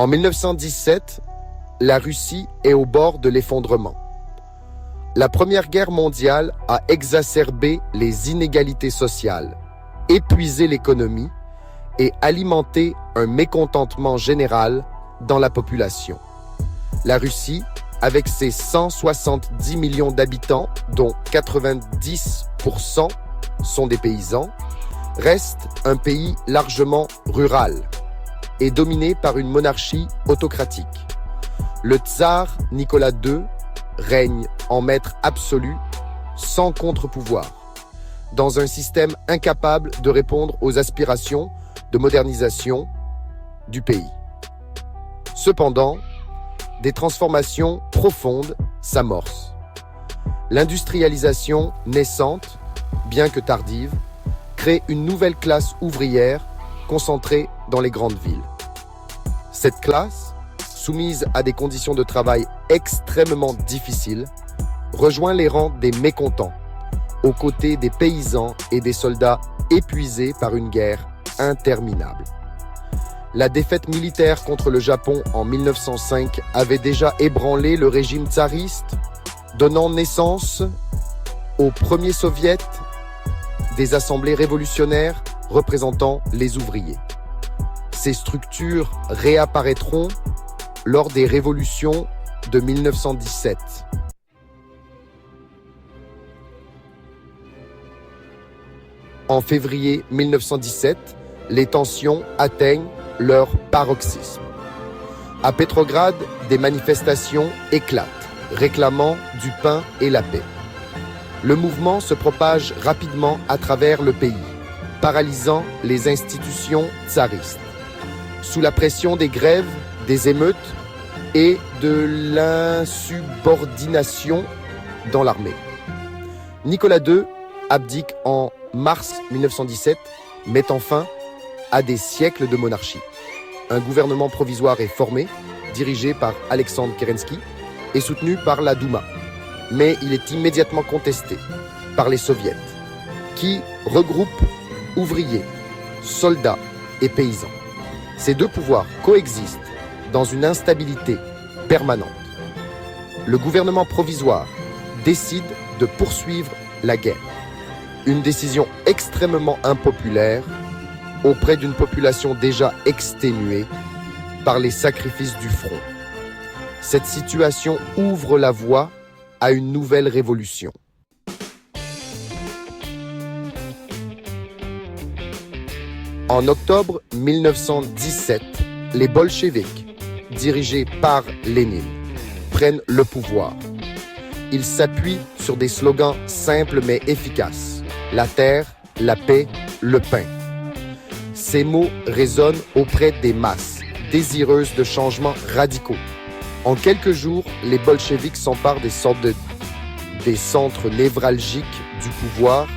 En 1917, la Russie est au bord de l'effondrement. La Première Guerre mondiale a exacerbé les inégalités sociales, épuisé l'économie et alimenté un mécontentement général dans la population. La Russie, avec ses 170 millions d'habitants, dont 90% sont des paysans, reste un pays largement rural et dominé par une monarchie autocratique. Le tsar Nicolas II règne en maître absolu, sans contre-pouvoir, dans un système incapable de répondre aux aspirations de modernisation du pays. Cependant, des transformations profondes s'amorcent. L'industrialisation naissante, bien que tardive, crée une nouvelle classe ouvrière concentrée dans les grandes villes. Cette classe, soumise à des conditions de travail extrêmement difficiles, rejoint les rangs des mécontents, aux côtés des paysans et des soldats épuisés par une guerre interminable. La défaite militaire contre le Japon en 1905 avait déjà ébranlé le régime tsariste, donnant naissance au premier soviet des assemblées révolutionnaires représentant les ouvriers. Ces structures réapparaîtront lors des révolutions de 1917. En février 1917, les tensions atteignent leur paroxysme. À Petrograd, des manifestations éclatent, réclamant du pain et la paix. Le mouvement se propage rapidement à travers le pays, paralysant les institutions tsaristes. Sous la pression des grèves, des émeutes et de l'insubordination dans l'armée, Nicolas II abdique en mars 1917, mettant fin à des siècles de monarchie. Un gouvernement provisoire est formé, dirigé par Alexandre Kerensky et soutenu par la Douma. Mais il est immédiatement contesté par les soviets, qui regroupent ouvriers, soldats et paysans. Ces deux pouvoirs coexistent dans une instabilité permanente. Le gouvernement provisoire décide de poursuivre la guerre. Une décision extrêmement impopulaire auprès d'une population déjà exténuée par les sacrifices du front. Cette situation ouvre la voie à une nouvelle révolution. En octobre 1917, les bolcheviks, dirigés par Lénine, prennent le pouvoir. Ils s'appuient sur des slogans simples mais efficaces. La terre, la paix, le pain. Ces mots résonnent auprès des masses, désireuses de changements radicaux. En quelques jours, les bolcheviks s'emparent des centres névralgiques du pouvoir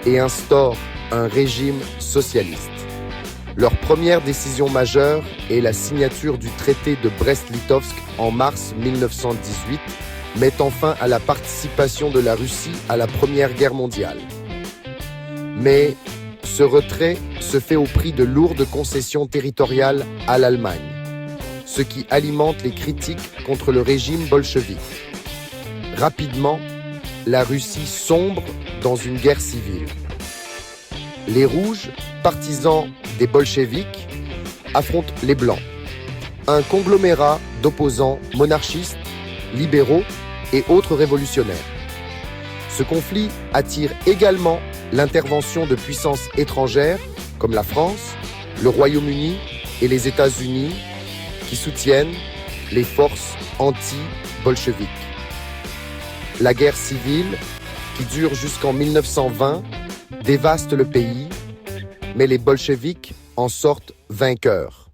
et instaurent un régime socialiste. Leur première décision majeure est la signature du traité de Brest-Litovsk en mars 1918, mettant fin à la participation de la Russie à la Première Guerre mondiale. Mais ce retrait se fait au prix de lourdes concessions territoriales à l'Allemagne, ce qui alimente les critiques contre le régime bolchevique. Rapidement, la Russie sombre dans une guerre civile. Les Rouges, partisans des bolcheviks, affrontent les Blancs, un conglomérat d'opposants monarchistes, libéraux et autres révolutionnaires. Ce conflit attire également l'intervention de puissances étrangères comme la France, le Royaume-Uni et les États-Unis qui soutiennent les forces anti-bolcheviques. La guerre civile, qui dure jusqu'en 1920, dévaste le pays, mais les bolcheviks en sortent vainqueurs.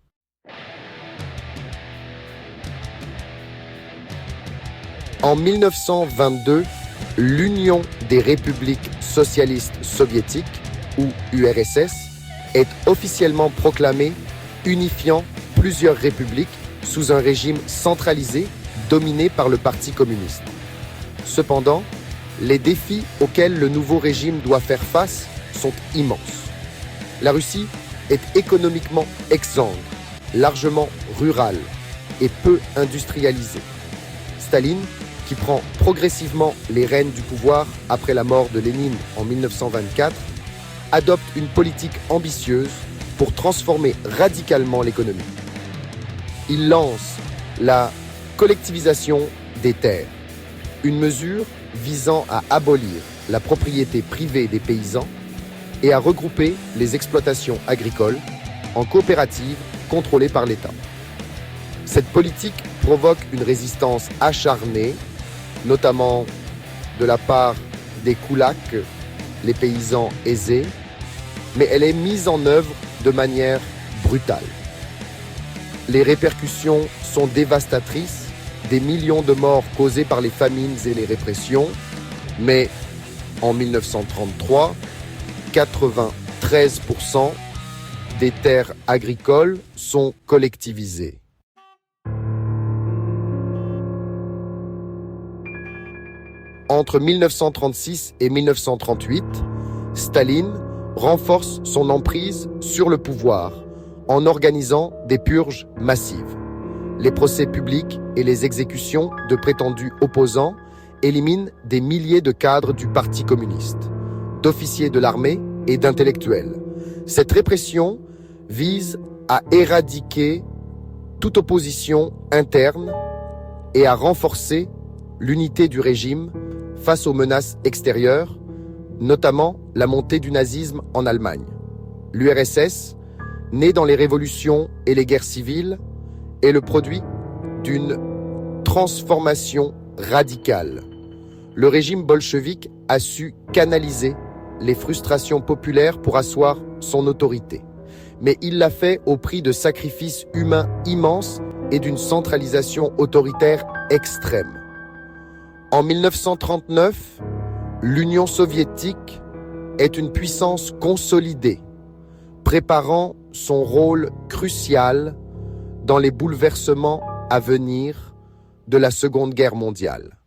En 1922, l'Union des républiques socialistes soviétiques, ou URSS, est officiellement proclamée, unifiant plusieurs républiques sous un régime centralisé dominé par le Parti communiste. Cependant, les défis auxquels le nouveau régime doit faire face sont immenses. La Russie est économiquement exsangue. largement rural et peu industrialisé. Staline, qui prend progressivement les rênes du pouvoir après la mort de Lénine en 1924, adopte une politique ambitieuse pour transformer radicalement l'économie. Il lance la collectivisation des terres, une mesure visant à abolir la propriété privée des paysans et à regrouper les exploitations agricoles en coopératives contrôlées par l'État. Cette politique provoque une résistance acharnée, notamment de la part des koulaks, les paysans aisés, mais elle est mise en œuvre de manière brutale. Les répercussions sont dévastatrices, des millions de morts causés par les famines et les répressions, mais en 1933, 93% des terres agricoles sont collectivisées. Entre 1936 et 1938, Staline renforce son emprise sur le pouvoir en organisant des purges massives. Les procès publics et les exécutions de prétendus opposants éliminent des milliers de cadres du Parti communiste, d'officiers de l'armée et d'intellectuels. Cette répression vise à éradiquer toute opposition interne et à renforcer l'unité du régime face aux menaces extérieures, notamment la montée du nazisme en Allemagne. L'URSS, née dans les révolutions et les guerres civiles, est le produit d'une transformation radicale. Le régime bolchevique a su canaliser les frustrations populaires pour asseoir son autorité. Mais il l'a fait au prix de sacrifices humains immenses et d'une centralisation autoritaire extrême. En 1939, l'Union soviétique est une puissance consolidée, préparant son rôle crucial dans les bouleversements à venir de la Seconde Guerre mondiale.